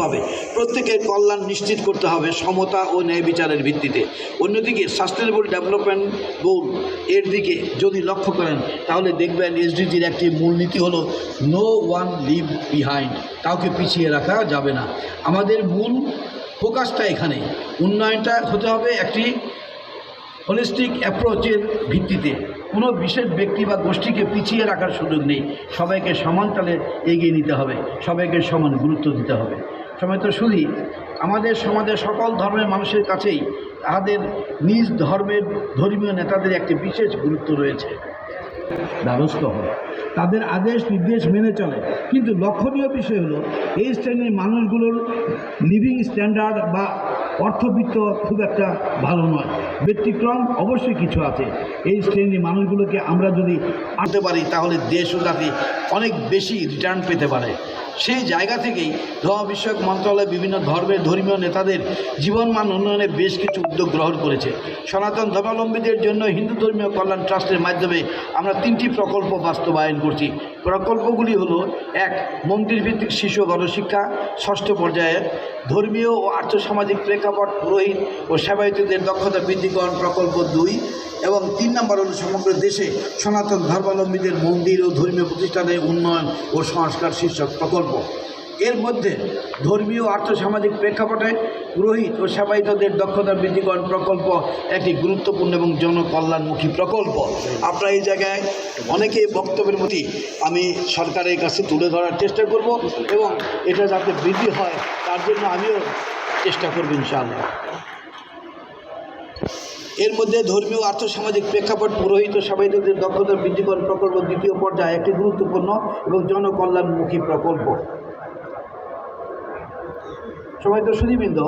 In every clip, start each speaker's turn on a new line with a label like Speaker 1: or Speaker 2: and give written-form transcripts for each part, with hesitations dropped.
Speaker 1: ভাবে প্রত্যেকের কল্যাণ নিশ্চিত করতে হবে সমতা ও ন্যায় বিচারের ভিত্তিতে। অন্যদিকে সাস্টেনেবল ডেভেলপমেন্ট গোল এর দিকে যদি লক্ষ্য করেন তাহলে দেখবেন এসডিজির একটি মূলনীতি হলো নো ওয়ান লিভ বিহাইন্ড, কাউকে পিছিয়ে রাখা যাবে না। আমাদের মূল ফোকাসটা এখানে উন্নয়নটা হতে হবে একটি হোলিস্টিক অ্যাপ্রোচের ভিত্তিতে। কোনো বিশেষ ব্যক্তি বা গোষ্ঠীকে পিছিয়ে রাখার সুযোগ নেই, সবাইকে সমান তালে এগিয়ে নিতে হবে, সবাইকে সমান গুরুত্ব দিতে হবে। সময় তো শুধু আমাদের সমাজের সকল ধর্মের মানুষের কাছেই তাদের নিজ ধর্মের ধর্মীয় নেতাদের একটি বিশেষ গুরুত্ব রয়েছে, দ্বারস্থ হয়, তাদের আদেশ নির্দেশ মেনে চলে। কিন্তু লক্ষণীয় বিষয় হলো এই শ্রেণীর মানুষগুলোর লিভিং স্ট্যান্ডার্ড বা অর্থবিত্ত খুব একটা ভালো নয়। ব্যতিক্রম অবশ্যই কিছু আছে। এই শ্রেণীর মানুষগুলোকে আমরা যদি আনতে পারি তাহলে দেশ ও জাতি অনেক বেশি রিটার্ন পেতে পারে। সেই জায়গা থেকেই ধর্ম বিষয়ক মন্ত্রণালয় বিভিন্ন ধর্মের ধর্মীয় নেতাদের জীবনমান উন্নয়নে বেশ কিছু উদ্যোগ গ্রহণ করেছে। সনাতন ধর্মাবলম্বীদের জন্য হিন্দু ধর্মীয় কল্যাণ ট্রাস্টের মাধ্যমে আমরা 3টি প্রকল্প বাস্তবায়ন করছি। প্রকল্পগুলি হলো: 1. মন্দিরভিত্তিক শিশু গণশিক্ষা 6ষ্ঠ পর্যায়ে, ধর্মীয় ও আর্থসামাজিক প্রেক্ষাপট পুরোহিত ও সেবায়িতদের দক্ষতা বৃদ্ধিকরণ প্রকল্প 2 এবং 3 নম্বর হল সমগ্র দেশে সনাতন ধর্মাবলম্বীদের মন্দির ও ধর্মীয় প্রতিষ্ঠানের উন্নয়ন ও সংস্কার শীর্ষক প্রকল্প। এর মধ্যে ধর্মীয় আর্থসামাজিক প্রেক্ষাপটে পুরোহিত ও সেবায়িতদের দক্ষতা বৃদ্ধিকরণ প্রকল্প একটি গুরুত্বপূর্ণ এবং জনকল্যাণমুখী প্রকল্প। আপনারা এই জায়গায় অনেকে বক্তব্যের মধ্যে আমি সরকারের কাছে তুলে ধরার চেষ্টা করব এবং এটা যাতে বৃদ্ধি হয় তার জন্য আমিও চেষ্টা করব ইনশাআল্লাহ। এর মধ্যে ধর্মীয় আর্থসামাজিক প্রেক্ষাপট পুরোহিত ও সেবায়িতদের দক্ষতা বৃদ্ধিকরণ প্রকল্প 2য় পর্যায়ে একটি গুরুত্বপূর্ণ এবং জনকল্যাণমুখী প্রকল্প। সবাই তো সুধীবৃন্দ,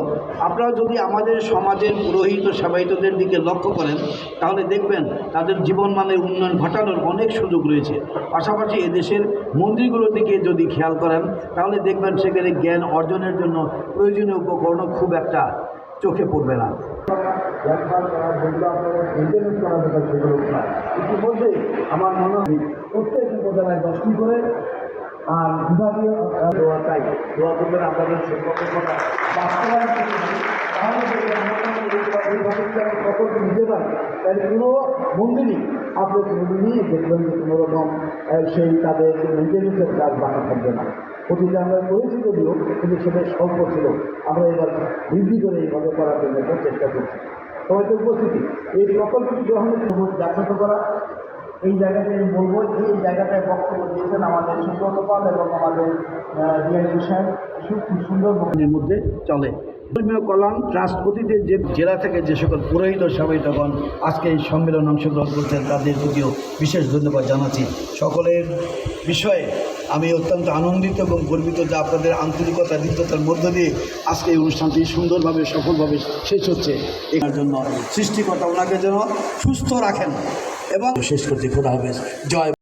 Speaker 1: আপনারা যদি আমাদের সমাজের পুরোহিত ও সেবায়িতদের দিকে লক্ষ্য করেন তাহলে দেখবেন তাদের জীবনমানের উন্নয়ন ঘটানোর অনেক সুযোগ রয়েছে। পাশাপাশি এদেশের মন্দিরগুলোর দিকে যদি খেয়াল করেন তাহলে দেখবেন সেখানে জ্ঞান অর্জনের জন্য প্রয়োজনীয় উপকরণও খুব একটা চোখে পড়বে না। ইতিমধ্যে আমার মনে হয় প্রত্যেক উপজেলায় 10টি করে আর বিভাগীয় দোয়া চাই, দোয়া করবেন আপনাদের প্রকল্পটা বাস্তবায়ন প্রকল্প নিতে পারি। তাই কোনো মন্দিরই আপনি কোনোদিনই দেখবেন যে কোনো রকম সেই তাদের মেনটেন্যান্সের কাজ বাকি থাকবে না। অতীতে আমরা করেছি যদিও, কিন্তু সেটা স্বল্প ছিল। আমরা এবার বৃদ্ধি করে এইভাবে করার জন্য চেষ্টা করছি। সবাই তো উপস্থিতি এই প্রকল্পটি গ্রহণের জাগ্রত করা, এই জায়গাটায় আমি বলবো এই জায়গাটায় বক্তব্য দিয়েছেন আমাদের সুব্রত পাল এবং আমাদের ডিআই সাহেব, খুব সুন্দর বক্তব্যের মধ্যে চলে। ধর্মীয় কল্যাণ ট্রাস্ট অতীতের যে জেলা থেকে যে সকল পুরোহিত ও সেবায়িতগণ আজকে এই সম্মেলনে অংশগ্রহণ করছেন তাদের প্রতিও বিশেষ ধন্যবাদ জানাচ্ছি। সকলের বিষয়ে আমি অত্যন্ত আনন্দিত এবং গর্বিত যে আপনাদের আন্তরিকতা হৃদ্যতার মধ্য দিয়ে আজকে এই অনুষ্ঠানটি সুন্দরভাবে সফলভাবে শেষ হচ্ছে। এর জন্য সৃষ্টিকর্তা ওনাকে যেন সুস্থ রাখেন এবং শেষ করতে খোদা হাফেজ। জয়।